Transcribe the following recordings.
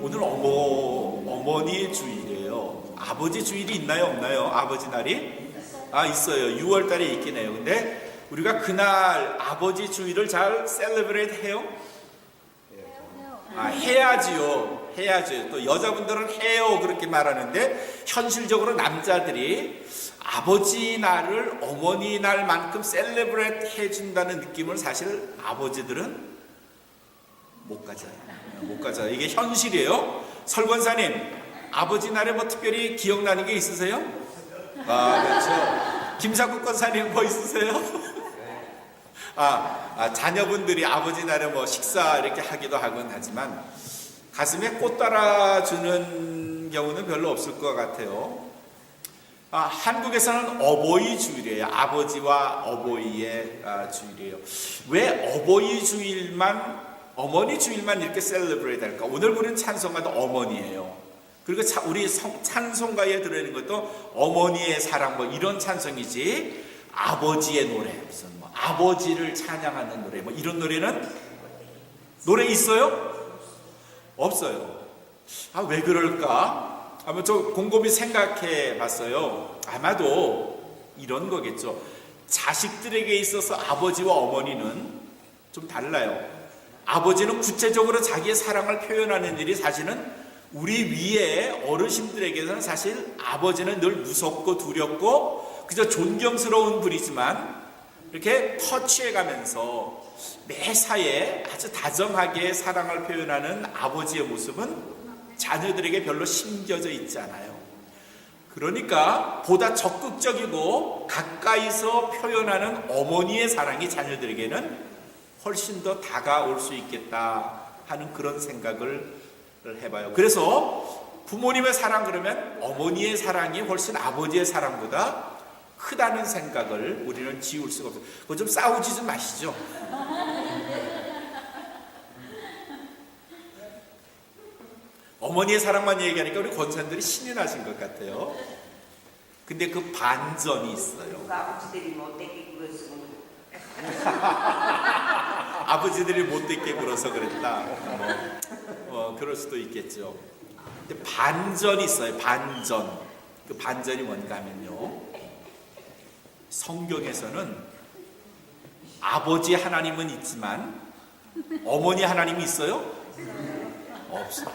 오늘 어머니 주일이에요. 아버지 주일이 있나요, 없나요? 아버지 날이? 있어요. 6월 달에 있긴 해요. 근데 우리가 그날 아버지 주일을 잘 셀레브레이트 해요? 해야지요. 해야죠. 또 여자분들은 해요. 그렇게 말하는데 현실적으로 남자들이 아버지 날을 어머니 날만큼 셀레브레이트 해준다는 느낌을 사실 아버지들은 못 가져요. 못 가져요. 이게 현실이에요. 설권사님, 아버지 날에 뭐 특별히 기억나는 게 있으세요? 그렇죠. 김사국 권사님 뭐 있으세요? 자녀분들이 아버지 날에 뭐 식사 이렇게 하기도 하곤 하지만 가슴에 꽃 달아주는 경우는 별로 없을 것 같아요. 한국에서는 어버이 주일이에요. 아버지와 어버이의 주일이에요. 왜 어버이 주일만 어머니 주일만 이렇게 셀레브레이트 할까? 오늘 부른 찬송가도 어머니예요. 그리고 우리 찬송가에 들어있는 것도 어머니의 사랑 뭐 이런 찬송이지 아버지의 노래 무슨 뭐 아버지를 찬양하는 노래 뭐 이런 노래는 노래 있어요? 없어요. 왜 그럴까? 한번 저 곰곰이 생각해 봤어요. 아마도 이런 거겠죠. 자식들에게 있어서 아버지와 어머니는 좀 달라요. 아버지는 구체적으로 자기의 사랑을 표현하는 일이 사실은 우리 위에 어르신들에게는 사실 아버지는 늘 무섭고 두렵고 그저 존경스러운 분이지만 이렇게 터치해가면서 매사에 아주 다정하게 사랑을 표현하는 아버지의 모습은 자녀들에게 별로 심겨져 있지 않아요. 그러니까 보다 적극적이고 가까이서 표현하는 어머니의 사랑이 자녀들에게는 훨씬 더 다가올 수 있겠다 하는 그런 생각을 해봐요. 그래서 부모님의 사랑 그러면 어머니의 사랑이 훨씬 아버지의 사랑보다 크다는 생각을 우리는 지울 수가 없어요. 그거 좀 싸우지 좀 마시죠. 어머니의 사랑만 얘기하니까 우리 권사님들이 신이 나신 것 같아요. 근데 그 반전이 있어요. 아버지들이 못되게 굴었으면 아버지들이 못되게 굴어서 그랬다. 그럴 수도 있겠죠. 근데 반전이 있어요. 반전. 그 반전이 뭔가 하면요. 성경에서는 아버지 하나님은 있지만 어머니 하나님이 있어요? 없어요.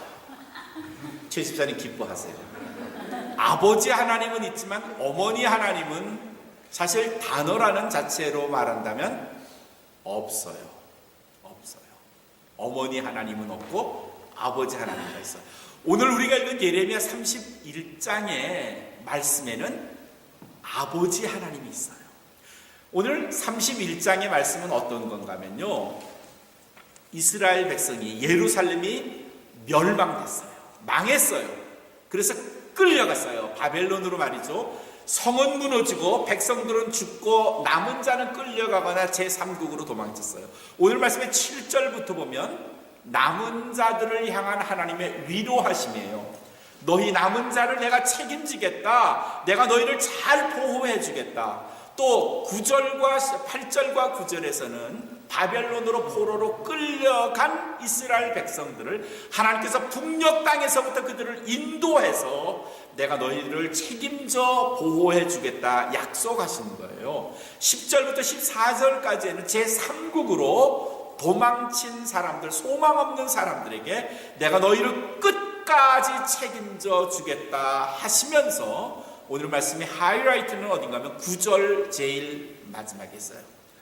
최 집사님 기뻐하세요. 아버지 하나님은 있지만 어머니 하나님은 사실 단어라는 자체로 말한다면 없어요. 없어요. 어머니 하나님은 없고 아버지 하나님이 있어요. 오늘 우리가 읽은 예레미야 31장의 말씀에는 아버지 하나님이 있어요. 오늘 31장의 말씀은 어떤 건가 하면요. 이스라엘 백성이 예루살렘이 멸망됐어요. 망했어요. 그래서 끌려갔어요. 바벨론으로 말이죠. 성은 무너지고 백성들은 죽고 남은 자는 끌려가거나 제3국으로 도망쳤어요. 오늘 말씀의 7절부터 보면 남은 자들을 향한 하나님의 위로하심이에요. 너희 남은 자를 내가 책임지겠다. 내가 너희를 잘 보호해 주겠다. 또 9절과 8절과 9절에서는 바벨론으로 포로로 끌려간 이스라엘 백성들을 하나님께서 북녘 땅에서부터 그들을 인도해서 내가 너희를 책임져 보호해 주겠다 약속하시는 거예요. 10절부터 14절까지는 제3국으로 도망친 사람들, 소망 없는 사람들에게 내가 너희를 끝까지 책임져 주겠다 하시면서 오늘 말씀의 하이라이트는 어딘가 하면 9절 제일 마지막에 있어요.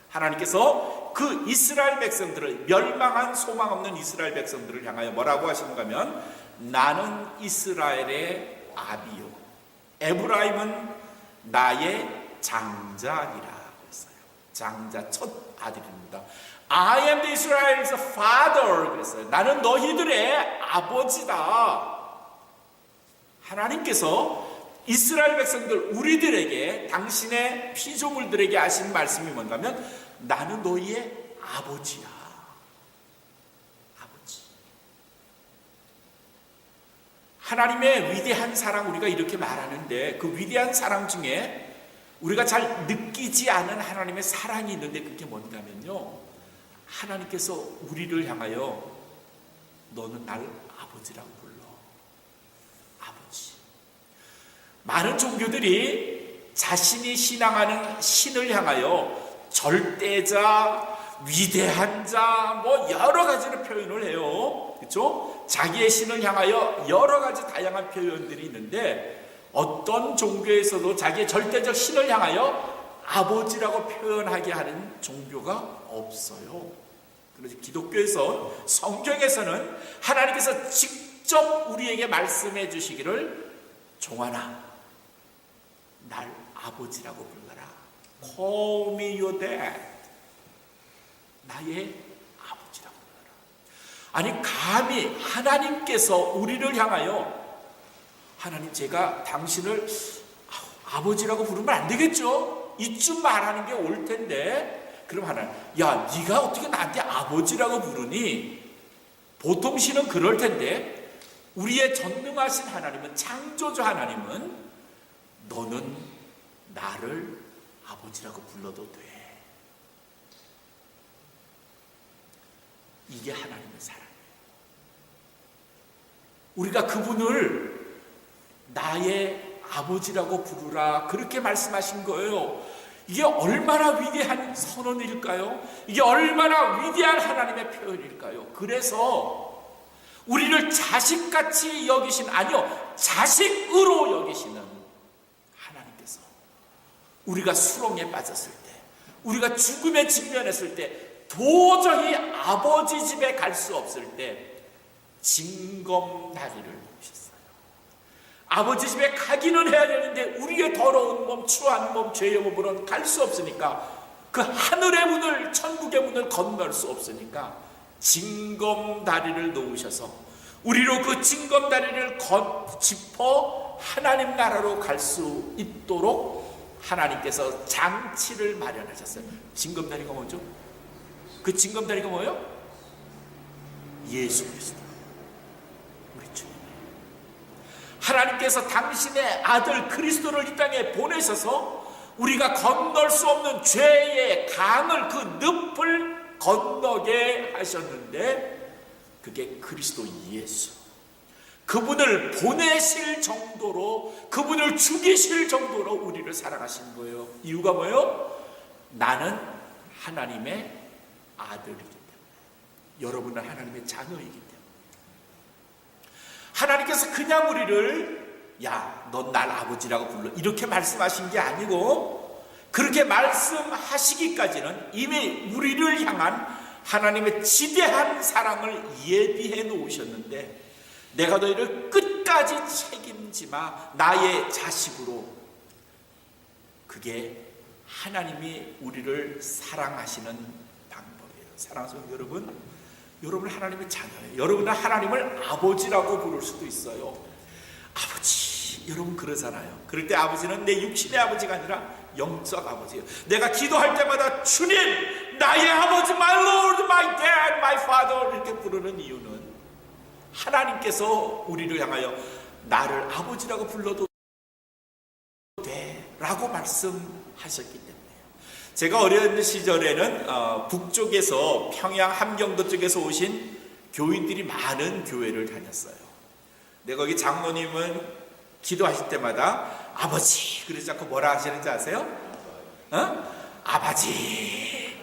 하나님께서 그 이스라엘 백성들을, 멸망한 소망 없는 이스라엘 백성들을 향하여 뭐라고 하시는가 하면 나는 이스라엘의 아비요 에브라임은 나의 장자니라 그랬어요. 장자, 첫 아들입니다. I am the Israel's father 그랬어요. 나는 너희들의 아버지다. 하나님께서 이스라엘 백성들 우리들에게 당신의 피조물들에게 하신 말씀이 뭔가 하면 나는 너희의 아버지야. 아버지. 하나님의 위대한 사랑 우리가 이렇게 말하는데 그 위대한 사랑 중에 우리가 잘 느끼지 않은 하나님의 사랑이 있는데 그게 뭔가 하면요, 하나님께서 우리를 향하여 너는 날 아버지라고 불러. 아버지. 많은 종교들이 자신이 신앙하는 신을 향하여 절대자, 위대한 자, 뭐 여러 가지로 표현을 해요. 그렇죠? 자기의 신을 향하여 여러 가지 다양한 표현들이 있는데 어떤 종교에서도 자기의 절대적 신을 향하여 아버지라고 표현하게 하는 종교가 없어요. 그래서 기독교에서, 성경에서는 하나님께서 직접 우리에게 말씀해 주시기를 종아나 날 아버지라고 불러라. Call me your dad. 나의 아버지라고 불러라. 아니 감히 하나님께서 우리를 향하여 하나님 제가 당신을 아버지라고 부르면 안 되겠죠? 이쯤 말하는 게 올 텐데 그럼 하나님 야 네가 어떻게 나한테 아버지라고 부르니? 보통 신은 그럴 텐데 우리의 전능하신 하나님은, 창조주 하나님은 너는 나를 아버지라고 불러도 돼. 이게 하나님의 사랑이에요. 우리가 그분을 나의 아버지라고 부르라 그렇게 말씀하신 거예요. 이게 얼마나 위대한 선언일까요? 이게 얼마나 위대한 하나님의 표현일까요? 그래서 우리를 자식같이 여기신, 아니요 자식으로 여기시는 하나님께서 우리가 수렁에 빠졌을 때, 우리가 죽음에 직면했을 때, 도저히 아버지 집에 갈 수 없을 때 징검다리를 놓으셨어요. 아버지 집에 가기는 해야 되는데 우리의 더러운 몸, 추한 몸, 죄의 몸으로는 갈 수 없으니까, 그 하늘의 문을, 천국의 문을 건널 수 없으니까 징검다리를 놓으셔서 우리로 그 징검다리를 짚어 하나님 나라로 갈 수 있도록 하나님께서 장치를 마련하셨어요. 징검다리가 뭐죠? 그 징검다리가 뭐예요? 예수 그리스도, 우리 주님. 하나님께서 당신의 아들 그리스도를 이 땅에 보내셔서 우리가 건널 수 없는 죄의 강을, 그 늪을 건너게 하셨는데 그게 그리스도 예수. 그분을 보내실 정도로, 그분을 죽이실 정도로 우리를 사랑하신 거예요. 이유가 뭐예요? 나는 하나님의 아들이기 때문에, 여러분은 하나님의 자녀이기 때문에. 하나님께서 그냥 우리를 야, 넌 날 아버지라고 불러 이렇게 말씀하신 게 아니고, 그렇게 말씀하시기까지는 이미 우리를 향한 하나님의 지대한 사랑을 예비해 놓으셨는데, 내가 너희를 끝까지 책임지마, 나의 자식으로. 그게 하나님이 우리를 사랑하시는 방법이에요. 사랑하는 여러분, 여러분 하나님의 자녀예요. 여러분은 하나님을 아버지라고 부를 수도 있어요. 아버지, 여러분 그러잖아요. 그럴 때 아버지는 내 육신의 아버지가 아니라 영적 아버지예요. 내가 기도할 때마다 주님, 나의 아버지, my Lord, my dad, my father 이렇게 부르는 이유는 하나님께서 우리를 향하여 나를 아버지라고 불러도 돼 라고 말씀하셨기 때문에요. 제가 어린 시절에는 북쪽에서, 평양 함경도 쪽에서 오신 교인들이 많은 교회를 다녔어요. 근데 거기 장로님은 기도하실 때마다 아버지 그러지 않고 뭐라 하시는지 아세요? 아바지.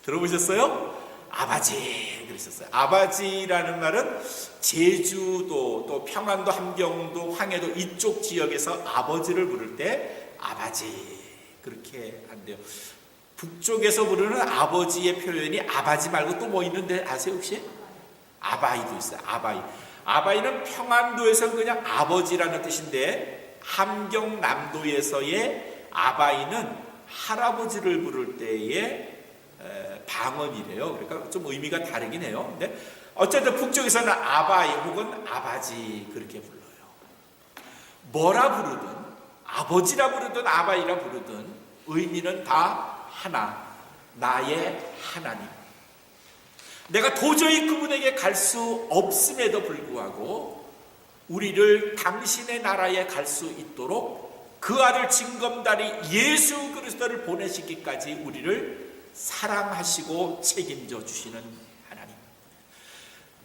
들어보셨어요? 아바지 그러셨어요. 아바지라는 말은 제주도, 또 평안도, 함경도, 황해도 이쪽 지역에서 아버지를 부를 때 아바지 그렇게 한대요. 북쪽에서 부르는 아버지의 표현이 아바지 말고 또 뭐 있는데 아세요 혹시? 아바이도 있어요. 아바이는 평안도에서 그냥 아버지라는 뜻인데, 함경남도에서의 아바이는 할아버지를 부를 때의 방언이래요. 그러니까 좀 의미가 다르긴 해요. 근데 어쨌든 북쪽에서는 아바이 혹은 아바지 그렇게 불러요. 뭐라 부르든, 아버지라 부르든 아바이라 부르든 의미는 다 하나, 나의 하나님. 내가 도저히 그분에게 갈 수 없음에도 불구하고 우리를 당신의 나라에 갈 수 있도록 그 아들 징검다리 예수 그리스도를 보내시기까지 우리를 사랑하시고 책임져 주시는 하나님.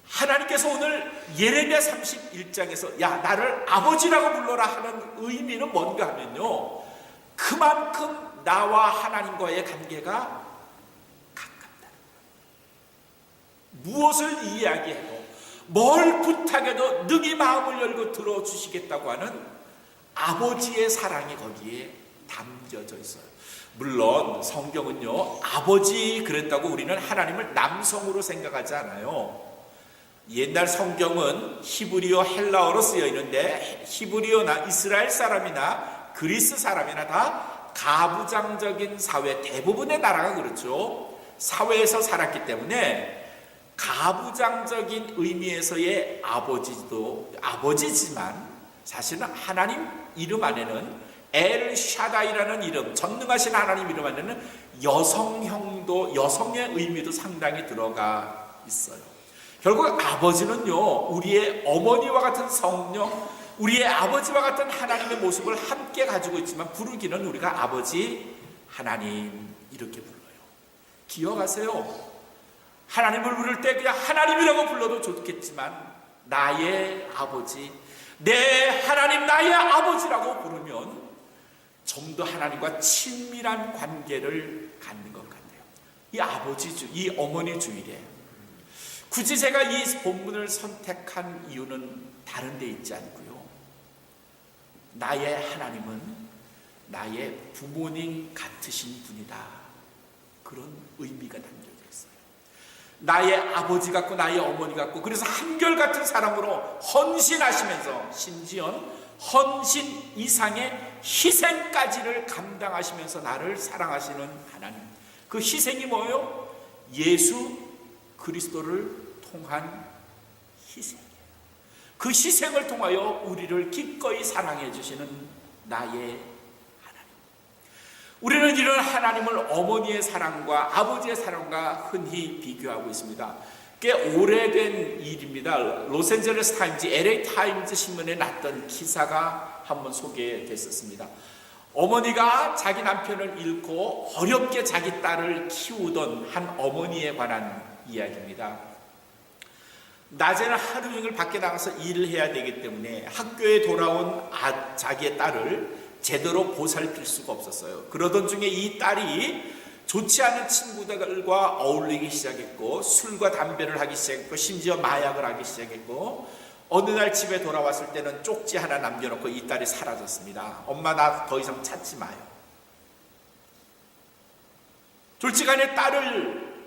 하나님께서 오늘 예레미야 31장에서 야 나를 아버지라고 불러라 하는 의미는 뭔가 하면요, 그만큼 나와 하나님과의 관계가 가깝다. 무엇을 이야기해도 뭘 부탁해도 능히 마음을 열고 들어주시겠다고 하는 아버지의 사랑이 거기에 담겨져 있어요. 물론 성경은요, 아버지 그랬다고 우리는 하나님을 남성으로 생각하지 않아요. 옛날 성경은 히브리어, 헬라어로 쓰여 있는데 히브리어나 이스라엘 사람이나 그리스 사람이나 다 가부장적인 사회, 대부분의 나라가 그렇죠. 사회에서 살았기 때문에 가부장적인 의미에서의 아버지지만 사실은 하나님 이름 안에는 엘 샤다이라는 이름, 전능하신 하나님 이름 안에는 여성형도, 여성의 의미도 상당히 들어가 있어요. 결국 아버지는요, 우리의 어머니와 같은 성령, 우리의 아버지와 같은 하나님의 모습을 함께 가지고 있지만 부르기는 우리가 아버지 하나님 이렇게 불러요. 기억하세요. 하나님을 부를 때 그냥 하나님이라고 불러도 좋겠지만 나의 아버지, 내 하나님 나의 아버지라고 부르면 좀 더 하나님과 친밀한 관계를 갖는 것 같아요. 이 아버지주, 이 어머니 주일에 굳이 제가 이 본문을 선택한 이유는 다른 데 있지 않고요, 나의 하나님은 나의 부모님 같으신 분이다, 그런 의미가 담겨져 있어요. 나의 아버지 같고 나의 어머니 같고, 그래서 한결같은 사람으로 헌신하시면서 심지어 헌신 이상의 희생까지를 감당하시면서 나를 사랑하시는 하나님. 그 희생이 뭐예요? 예수 그리스도를 통한 희생이에요. 그 희생을 통하여 우리를 기꺼이 사랑해 주시는 나의 하나님. 우리는 이런 하나님을 어머니의 사랑과 아버지의 사랑과 흔히 비교하고 있습니다. 꽤 오래된 일입니다. 로스앤젤레스 타임즈, LA 타임즈 신문에 났던 기사가 한번 소개됐었습니다. 어머니가 자기 남편을 잃고 어렵게 자기 딸을 키우던 한 어머니에 관한 이야기입니다. 낮에는 하루 종일 밖에 나가서 일을 해야 되기 때문에 학교에 돌아온 자기의 딸을 제대로 보살필 수가 없었어요. 그러던 중에 이 딸이 좋지 않은 친구들과 어울리기 시작했고, 술과 담배를 하기 시작했고, 심지어 마약을 하기 시작했고, 어느 날 집에 돌아왔을 때는 쪽지 하나 남겨놓고 이 딸이 사라졌습니다. 엄마 나 더 이상 찾지 마요. 졸지간에 딸을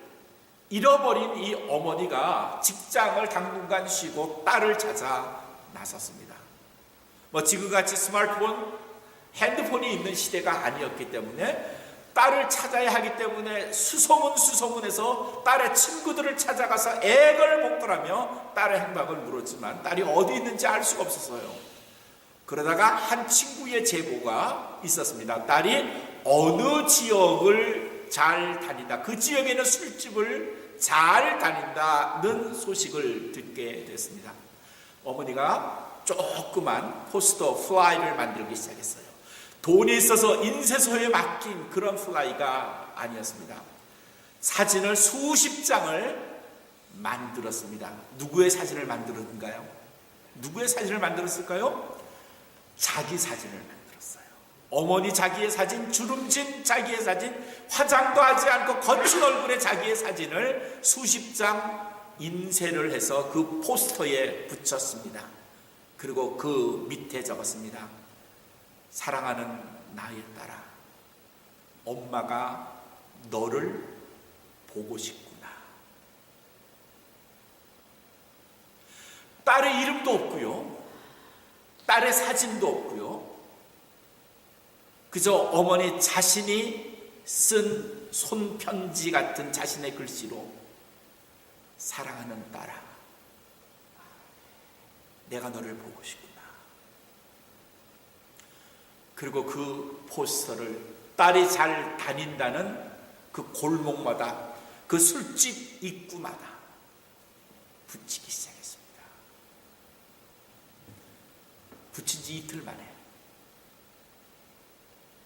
잃어버린 이 어머니가 직장을 당분간 쉬고 딸을 찾아 나섰습니다. 지금같이 스마트폰, 핸드폰이 있는 시대가 아니었기 때문에 딸을 찾아야 하기 때문에 수소문해서 딸의 친구들을 찾아가서 애걸복걸하며 딸의 행방을 물었지만 딸이 어디 있는지 알 수가 없었어요. 그러다가 한 친구의 제보가 있었습니다. 딸이 어느 지역을 잘 다닌다, 그 지역에 있는 술집을 잘 다닌다는 소식을 듣게 됐습니다. 어머니가 조그만 포스터 플라이를 만들기 시작했어요. 돈이 있어서 인쇄소에 맡긴 그런 플라이가 아니었습니다. 사진을 수십 장을 만들었습니다. 누구의 사진을 만들었는가요? 누구의 사진을 만들었을까요? 자기 사진을 만들었어요. 어머니 자기의 사진, 주름진 자기의 사진, 화장도 하지 않고 거친 얼굴의 자기의 사진을 수십 장 인쇄를 해서 그 포스터에 붙였습니다. 그리고 그 밑에 적었습니다. 사랑하는 나의 딸아, 엄마가 너를 보고 싶구나. 딸의 이름도 없고요, 딸의 사진도 없고요, 그저 어머니 자신이 쓴 손편지 같은 자신의 글씨로 사랑하는 딸아, 내가 너를 보고 싶구나. 그리고 그 포스터를 딸이 잘 다닌다는 그 골목마다, 그 술집 입구마다 붙이기 시작했습니다. 붙인 지 이틀 만에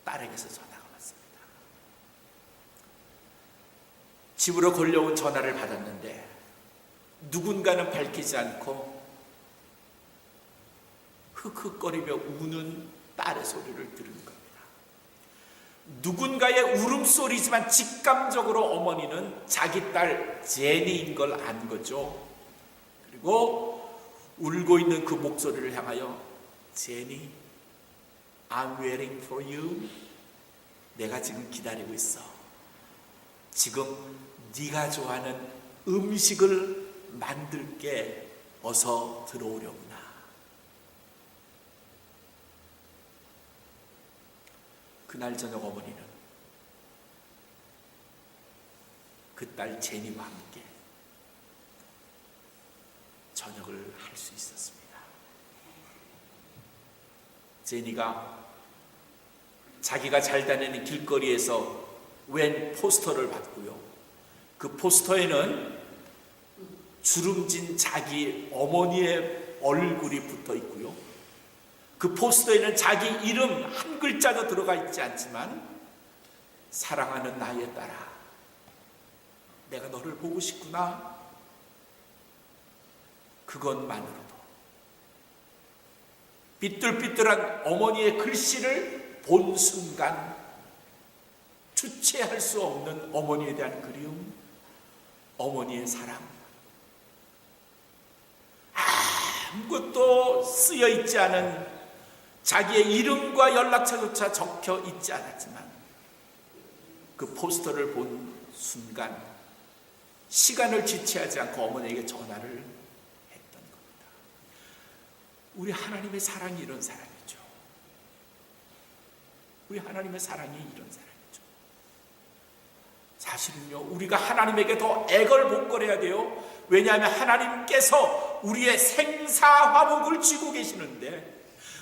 딸에게서 전화가 왔습니다. 집으로 걸려온 전화를 받았는데 누군가는 밝히지 않고 흑흑거리며 우는 딸의 소리를 들은 겁니다. 누군가의 울음소리지만 직감적으로 어머니는 자기 딸 제니인 걸 안 거죠. 그리고 울고 있는 그 목소리를 향하여 제니, I'm waiting for you. 내가 지금 기다리고 있어. 지금 네가 좋아하는 음식을 만들게. 어서 들어오려구나. 그날 저녁 어머니는 그 딸 제니와 함께 저녁을 할 수 있었습니다. 제니가 자기가 잘 다니는 길거리에서 웬 포스터를 봤고요. 그 포스터에는 주름진 자기 어머니의 얼굴이 붙어 있고요. 그 포스터에는 자기 이름 한 글자도 들어가 있지 않지만 사랑하는 나의 딸아, 내가 너를 보고 싶구나. 그것만으로도 삐뚤삐뚤한 어머니의 글씨를 본 순간 주체할 수 없는 어머니에 대한 그리움, 어머니의 사랑, 아무것도 쓰여 있지 않은 자기의 이름과 연락처조차 적혀 있지 않았지만 그 포스터를 본 순간 시간을 지체하지 않고 어머니에게 전화를 했던 겁니다. 우리 하나님의 사랑이 이런 사랑이죠. 우리 하나님의 사랑이 이런 사랑이죠. 사실은요, 우리가 하나님에게 더 애걸복걸해야 돼요. 왜냐하면 하나님께서 우리의 생사화복을 쥐고 계시는데,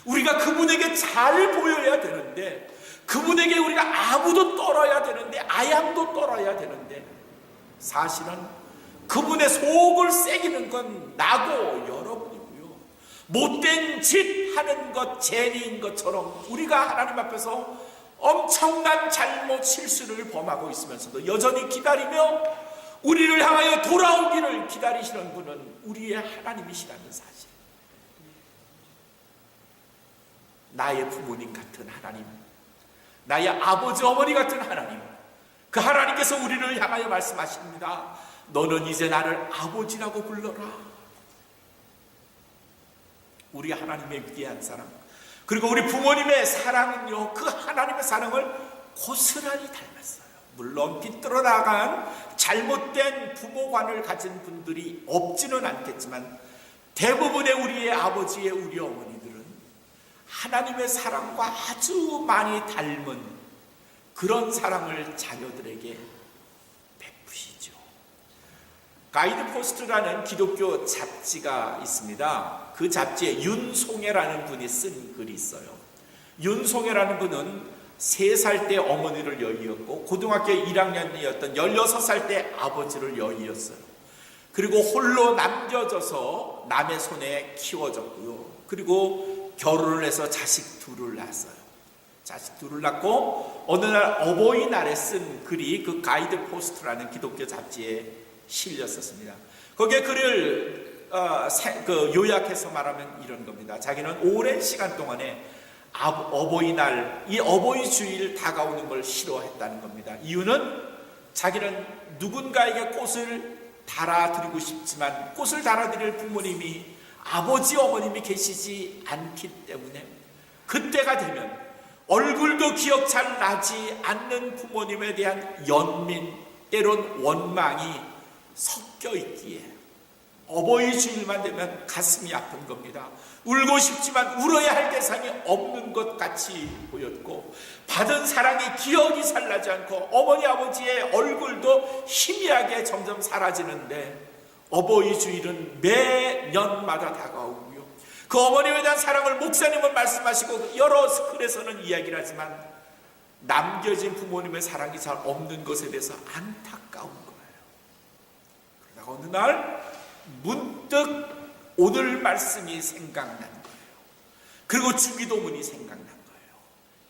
우리가 그분에게 잘 보여야 되는데, 그분에게 우리가 아부도 떨어야 되는데, 아양도 떨어야 되는데, 사실은 그분의 속을 새기는 건 나고 여러분이고요. 못된 짓 하는 것 죄인인 것처럼 우리가 하나님 앞에서 엄청난 잘못 실수를 범하고 있으면서도 여전히 기다리며 우리를 향하여 돌아오기를 기다리시는 분은 우리의 하나님이시라는 사실. 나의 부모님 같은 하나님, 나의 아버지 어머니 같은 하나님, 그 하나님께서 우리를 향하여 말씀하십니다. 너는 이제 나를 아버지라고 불러라. 우리 하나님의 위대한 사랑, 그리고 우리 부모님의 사랑은요, 그 하나님의 사랑을 고스란히 닮았어요. 물론 빗들어나간 잘못된 부모관을 가진 분들이 없지는 않겠지만 대부분의 우리의 아버지의 우리 어머니들은 하나님의 사랑과 아주 많이 닮은 그런 사랑을 자녀들에게 베푸시죠. 가이드포스트라는 기독교 잡지가 있습니다. 그 잡지에 윤송혜라는 분이 쓴 글이 있어요. 윤송혜라는 분은 3살 때 어머니를 여의었고 고등학교 1학년이었던 16살 때 아버지를 여의었어요. 그리고 홀로 남겨져서 남의 손에 키워졌고요. 그리고 결혼을 해서 자식 둘을 낳았어요. 자식 둘을 낳고 어느 날 어버이날에 쓴 글이 그 가이드포스트라는 기독교 잡지에 실렸었습니다. 거기에 글을 요약해서 말하면 이런 겁니다. 자기는 오랜 시간 동안에 어버이날, 이 어버이 주일 다가오는 걸 싫어했다는 겁니다. 이유는 자기는 누군가에게 꽃을 달아드리고 싶지만 꽃을 달아드릴 부모님이, 아버지 어머님이 계시지 않기 때문에 그때가 되면 얼굴도 기억 잘 나지 않는 부모님에 대한 연민, 때론 원망이 섞여 있기에 어버이 주일만 되면 가슴이 아픈 겁니다. 울고 싶지만 울어야 할 대상이 없는 것 같이 보였고, 받은 사랑이 기억이 잘 나지 않고 어머니 아버지의 얼굴도 희미하게 점점 사라지는데 어버이 주일은 매년마다 다가오고요. 그 어머니에 대한 사랑을 목사님은 말씀하시고 여러 스쿨에서는 이야기를 하지만 남겨진 부모님의 사랑이 잘 없는 것에 대해서 안타까운 거예요. 그러다가 어느 날 문득 오늘 말씀이 생각난 거예요. 그리고 주기도문이 생각난 거예요.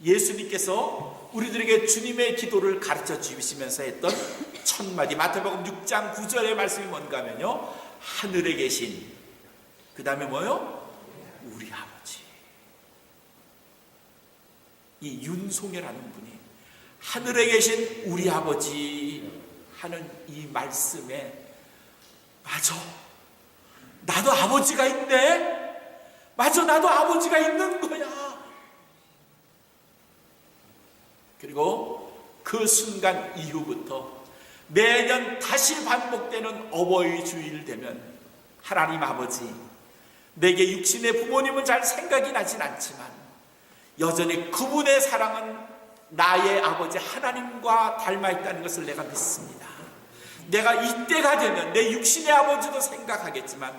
예수님께서 우리들에게 주님의 기도를 가르쳐 주시면서 했던 첫 마디, 마태복음 6장 9절의 말씀이 뭔가 하면요, 하늘에 계신, 그 다음에 뭐요? 우리 아버지. 이 윤송혜라는 분이 하늘에 계신 우리 아버지 하는 이 말씀에, 맞아, 나도 아버지가 있네, 맞아, 나도 아버지가 있는 거야. 그리고 그 순간 이후부터 매년 다시 반복되는 어버이 주일 되면 하나님 아버지, 내게 육신의 부모님은 잘 생각이 나진 않지만 여전히 그분의 사랑은 나의 아버지 하나님과 닮아있다는 것을 내가 믿습니다. 내가 이때가 되면 내 육신의 아버지도 생각하겠지만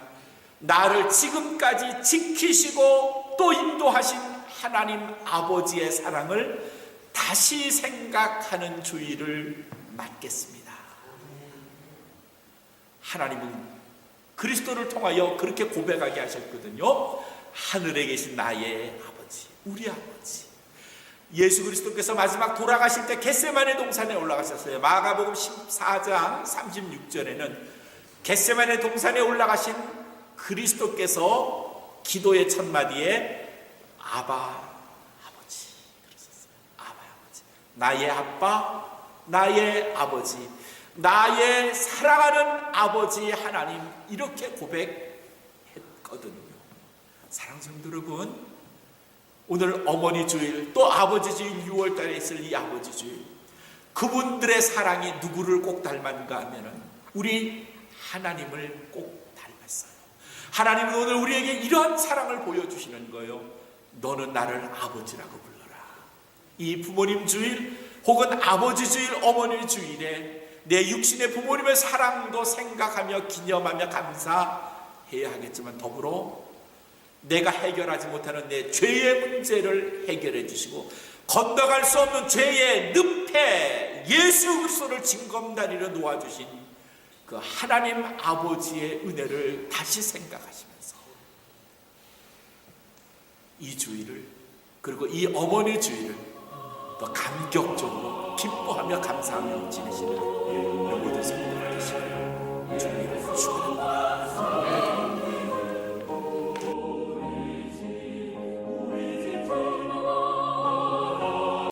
나를 지금까지 지키시고 또 인도하신 하나님 아버지의 사랑을 다시 생각하는 주의를 맞겠습니다. 하나님은 그리스도를 통하여 그렇게 고백하게 하셨거든요. 하늘에 계신 나의 아버지, 우리 아버지. 예수 그리스도께서 마지막 돌아가실 때 겟세마네 동산에 올라가셨어요. 마가복음 14장 36절에는 겟세마네 동산에 올라가신 그리스도께서 기도의 첫 마디에 아바 아버지 그러셨어요. 아바 아버지, 나의 아빠, 나의 아버지, 나의 사랑하는 아버지 하나님, 이렇게 고백했거든요. 사랑하는 성도 여러분, 오늘 어머니 주일, 또 아버지 주일, 6월달에 있을 이 아버지 주일, 그분들의 사랑이 누구를 꼭 닮았는가 하면은 우리 하나님을 꼭 닮았어요. 하나님은 오늘 우리에게 이런 사랑을 보여주시는 거예요. 너는 나를 아버지라고 불러라. 이 부모님 주일 혹은 아버지 주일, 어머니 주일에 내 육신의 부모님의 사랑도 생각하며 기념하며 감사해야 하겠지만, 더불어 내가 해결하지 못하는 내 죄의 문제를 해결해 주시고 건너갈 수 없는 죄의 늪에 예수 그리스도를 징검다리로 놓아주신 그 하나님 아버지의 은혜를 다시 생각하시면서 이 주일을, 그리고 이 어머니 주일을 더 감격적으로 기뻐하며 감사하며 지내시는 모든 성도들 되시기를 주님을 축원합니다.